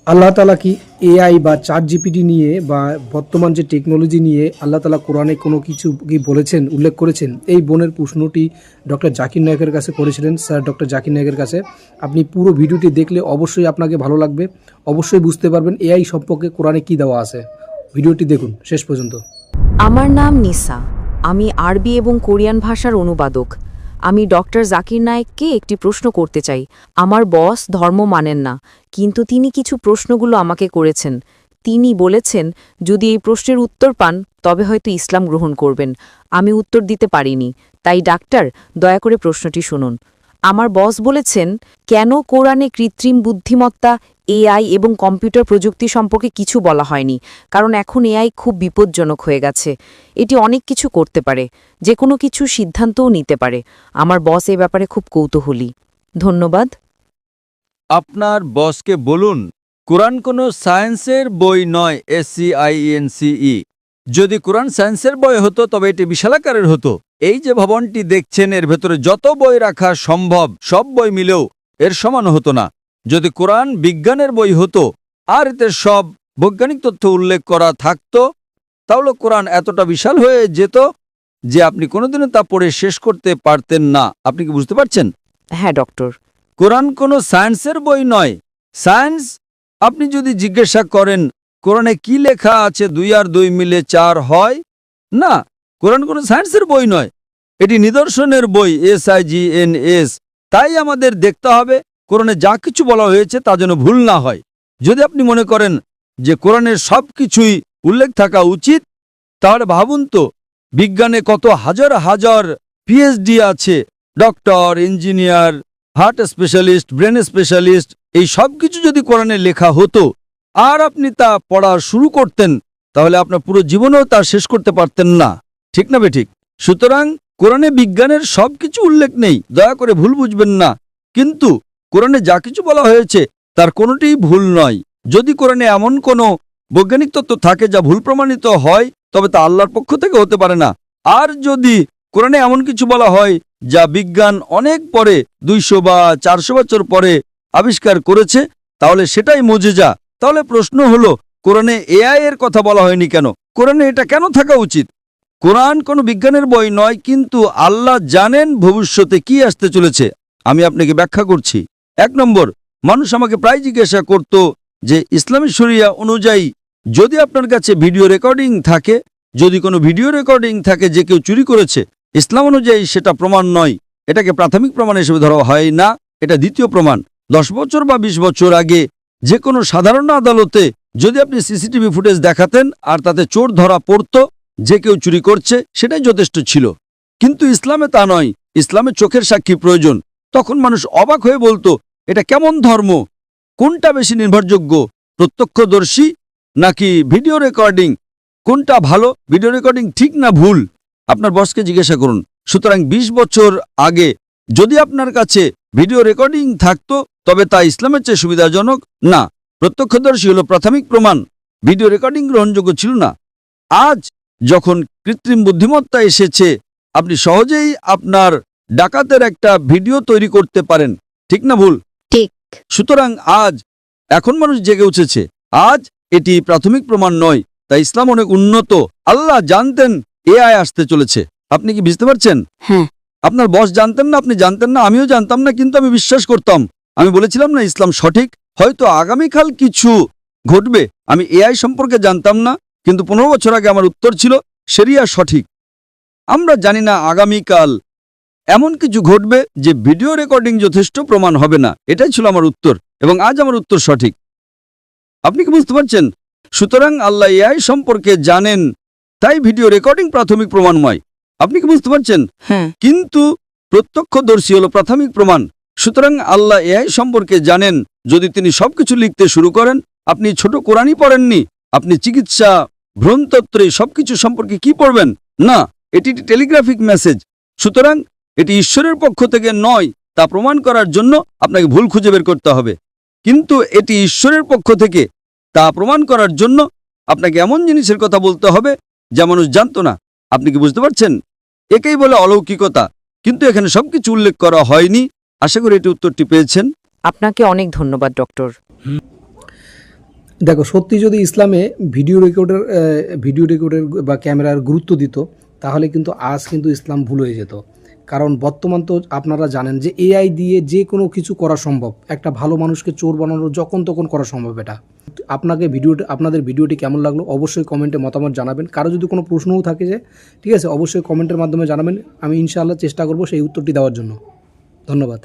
আল্লাহ তাআলা কি এআই বা চ্যাট জিপিটি নিয়ে বা বর্তমান যে টেকনোলজি নিয়ে আল্লাহ তাআলা কোরআনে কোনো কিছু কি বলেছেন, উল্লেখ করেছেন? এই বোনের প্রশ্নটি ডক্টর জাকির নায়েকের কাছে করেছিলেন, স্যার ডক্টর জাকির নায়েকের কাছে। আপনি পুরো ভিডিওটি দেখলে অবশ্যই আপনাকে ভালো লাগবে, অবশ্যই বুঝতে পারবেন এআই সম্পর্কে কোরআনে কি দেওয়া আছে। ভিডিওটি দেখুন শেষ পর্যন্ত। আমার নাম নিসা। আমি আরবি এবং কোরিয়ান ভাষার অনুবাদক। আমি ডক্টর জাকির নায়েককে একটি প্রশ্ন করতে চাই। আমার বস ধর্ম মানেন না, কিন্তু তিনি কিছু প্রশ্নগুলো আমাকে করেছেন। তিনি বলেছেন যদি এই প্রশ্নের উত্তর পান তবে হয়তো ইসলাম গ্রহণ করবেন। আমি উত্তর দিতে পারিনি, তাই ডাক্তার দয়া করে প্রশ্নটি শুনুন। আমার বস বলেছেন কেন কোরআনে কৃত্রিম বুদ্ধিমত্তা, এআই এবং কম্পিউটার প্রযুক্তি সম্পর্কে কিছু বলা হয়নি, কারণ এখন এআই খুব বিপজ্জনক হয়ে গেছে। এটি অনেক কিছু করতে পারে, যে কোনো কিছু সিদ্ধান্তও নিতে পারে। আমার বস এ ব্যাপারে খুব কৌতূহলী। ধন্যবাদ। আপনার বসকে বলুন কোরআন কোনো সায়েন্সের বই নয়, SCIENCE। যদি কোরআন সায়েন্সের বই হতো তবে এটি বিশালাকারের হতো। এই যে ভবনটি দেখছেন এর ভেতরে যত বই রাখা সম্ভব সব বই মিলেও এর সমান হতো না। যদি কোরআন বিজ্ঞানের বই হতো আর এতে সব বৈজ্ঞানিক তথ্য উল্লেখ করা থাকতো, তাহলে কোরআন এতটা বিশাল হয়ে যেত যে আপনি কোনোদিনও তা পড়ে শেষ করতে পারতেন না। আপনি কি বুঝতে পারছেন? হ্যাঁ ডক্টর। কোরআন কোনো সায়েন্সের বই নয়। সায়েন্স, আপনি যদি জিজ্ঞাসা করেন কোরআনে কি লেখা আছে 2 আর 2 মিলে 4 হয়, না, কোরআন কোনো সায়েন্সের বই নয়, এটি নিদর্শনের বই, SIGNS। তাই আমাদের দেখতে হবে কোরআনে যা কিছু বলা হয়েছে তা যেন ভুল না হয়। যদি আপনি মনে করেন যে কোরআনের সব কিছুই উল্লেখ থাকা উচিত, তাহলে ভাবুন তো বিজ্ঞানে কত হাজার হাজার PhD আছে, doctor, engineer, heart specialist, brain specialist, এই সব কিছু যদি কোরআনে লেখা হতো আর আপনি তা পড়া শুরু করতেন, তাহলে আপনার পুরো জীবনেও তা শেষ করতে পারতেন না। ঠিক না বেঠিক? সুতরাং কোরআনে বিজ্ঞানের সব কিছু উল্লেখ নেই, দয়া করে ভুল বুঝবেন না। কিন্তু কোরআনে যা কিছু বলা হয়েছে তার কোনোটিই ভুল নয়। যদি কোরআনে এমন কোনো বৈজ্ঞানিক তত্ত্ব থাকে যা ভুল প্রমাণিত হয়, তবে তা আল্লাহর পক্ষ থেকে হতে পারে না। আর যদি কোরআনে এমন কিছু বলা হয় যা বিজ্ঞান অনেক পরে, 200 বা 400 বছর পরে আবিষ্কার করেছে, তাহলে সেটাই মুজিজা। তাহলে প্রশ্ন হলো কোরআনে AI এর কথা বলা হয়নি কেন? কোরআনে এটা কেন থাকা উচিত? কোরআন কোনো বিজ্ঞানের বই নয়, কিন্তু আল্লাহ জানেন ভবিষ্যতে কি আসতে চলেছে। আমি আপনাকে ব্যাখ্যা করছি। 1 নম্বর, মানুষ আমাকে প্রায় জিজ্ঞাসা করত যে ইসলামী শরিয়া অনুযায়ী যদি আপনার কাছে ভিডিও রেকর্ডিং থাকে, যদি কোনো ভিডিও রেকর্ডিং থাকে যে কেউ চুরি করেছে, ইসলাম অনুযায়ী সেটা প্রমাণ নয়, এটাকে প্রাথমিক প্রমাণ হিসেবে ধরা হয় না, এটা দ্বিতীয় প্রমাণ। 10 বছর বা 20 বছর আগে যে কোনো সাধারণ আদালতে যদি আপনি CCTV ফুটেজ দেখাতেন আর তাতে চোর ধরা পড়ত যে কেউ চুরি করছে, সেটাই যথেষ্ট ছিল। কিন্তু ইসলামে তা নয়, ইসলামে চোখের সাক্ষী প্রয়োজন। তখন মানুষ অবাক হয়ে বলতো এটা কেমন ধর্ম? কোনটা বেশি নির্ভরযোগ্য, প্রত্যক্ষদর্শী নাকি ভিডিও রেকর্ডিং? কোনটা ভালো, ভিডিও রেকর্ডিং ঠিক না ভুল? আপনার বসকে জিজ্ঞাসা করুন। সুতরাং 20 বছর আগে যদি আপনার কাছে ভিডিও রেকর্ডিং থাকতো তবে তা ইসলামের চেয়ে সুবিধাজনক না। প্রত্যক্ষদর্শী হলো প্রাথমিক প্রমাণ, ভিডিও রেকর্ডিং গ্রহণযোগ্য ছিল না। আজ যখন কৃত্রিম বুদ্ধিমত্তা এসেছে, আপনি সহজেই আপনার ডাকাতের একটা ভিডিও তৈরি করতে পারেন। ঠিক না ভুল? ঠিক। সুতরাং এখন মানুষ জেগে উঠেছে। আজ এটি প্রাথমিক প্রমাণ নয়, তাই ইসলাম অনেক উন্নত। আল্লাহ জানতেন AI আসতে চলেছে। আপনি কি বুঝতে পারছেন? হ্যাঁ। আপনার বস জানতেন না, আপনি জানতেন না, আমিও জানতাম না, কিন্তু আমি বিশ্বাস করতাম। আমি বলেছিলাম না ইসলাম সঠিক, হয়তো আগামীকাল কিছু ঘটবে। আমি AI সম্পর্কে জানতাম না, কিন্তু 15 বছর আগে আমার উত্তর ছিল শরিয়া সঠিক। আমরা জানি না আগামীকাল এমন কিছু ঘটবে যে ভিডিও রেকর্ডিং যথেষ্ট প্রমাণ হবে না। এটাই ছিল আমার উত্তর, এবং আজ আমার উত্তর সঠিক। আপনি কি বুঝতে পারছেন? সুতরাং আল্লাহ AI সম্পর্কে জানেন, তাই ভিডিও রেকর্ডিং প্রাথমিক প্রমাণময়। আপনি কি বুঝতে পারছেন? হ্যাঁ। কিন্তু প্রত্যক্ষদর্শী হলো প্রাথমিক প্রমাণ। সুতরাং আল্লাহ AI সম্পর্কে জানেন। যদি তিনি সবকিছু লিখতে শুরু করেন, আপনি ছোট কোরআনই পড়েননি, আপনি চিকিৎসা, ভ্রূণতত্ত্বে সবকিছু সম্পর্কে কি পড়বেন? না, এটি টেলিগ্রাফিক মেসেজ। সুতরাং এটি ঈশ্বরের পক্ষ থেকে নয়, তা প্রমাণ করার জন্য আপনাকে ভুল খুঁজে বের করতে হবে। কিন্তু এটি ঈশ্বরের পক্ষ থেকে, তা প্রমাণ করার জন্য আপনাকে এমন জিনিসের কথা বলতে হবে যা মানুষ জানত না। আপনি কি বুঝতে পারছেন? একেই বলে অলৌকিকতা। কিন্তু এখানে সবকিছু উল্লেখ করা হয়নি। আশা করি এটি উত্তরটি পেয়েছেন। আপনাকে অনেক ধন্যবাদ ডক্টর। দেখো, সত্যি যদি ইসলামে ভিডিও রেকর্ডের বা ক্যামেরার গুরুত্ব দিত, তাহলে কিন্তু আজ কিন্তু ইসলাম ভুল হয়ে যেত। কারণ বর্তমান তো আপনারা জানেন যে এআই দিয়ে যে কোনো কিছু করা সম্ভব। একটা ভালো মানুষকে চোর বানানো যখন তখন করা সম্ভব। এটা আপনাদের ভিডিওটি কেমন লাগলো অবশ্যই কমেন্টে মতামত জানাবেন। কারো যদি কোনো প্রশ্নও থাকে, যে ঠিক আছে, অবশ্যই কমেন্টের মাধ্যমে জানাবেন। আমি ইনশাআল্লাহ চেষ্টা করব সেই উত্তরটি দেওয়ার জন্য। ধন্যবাদ।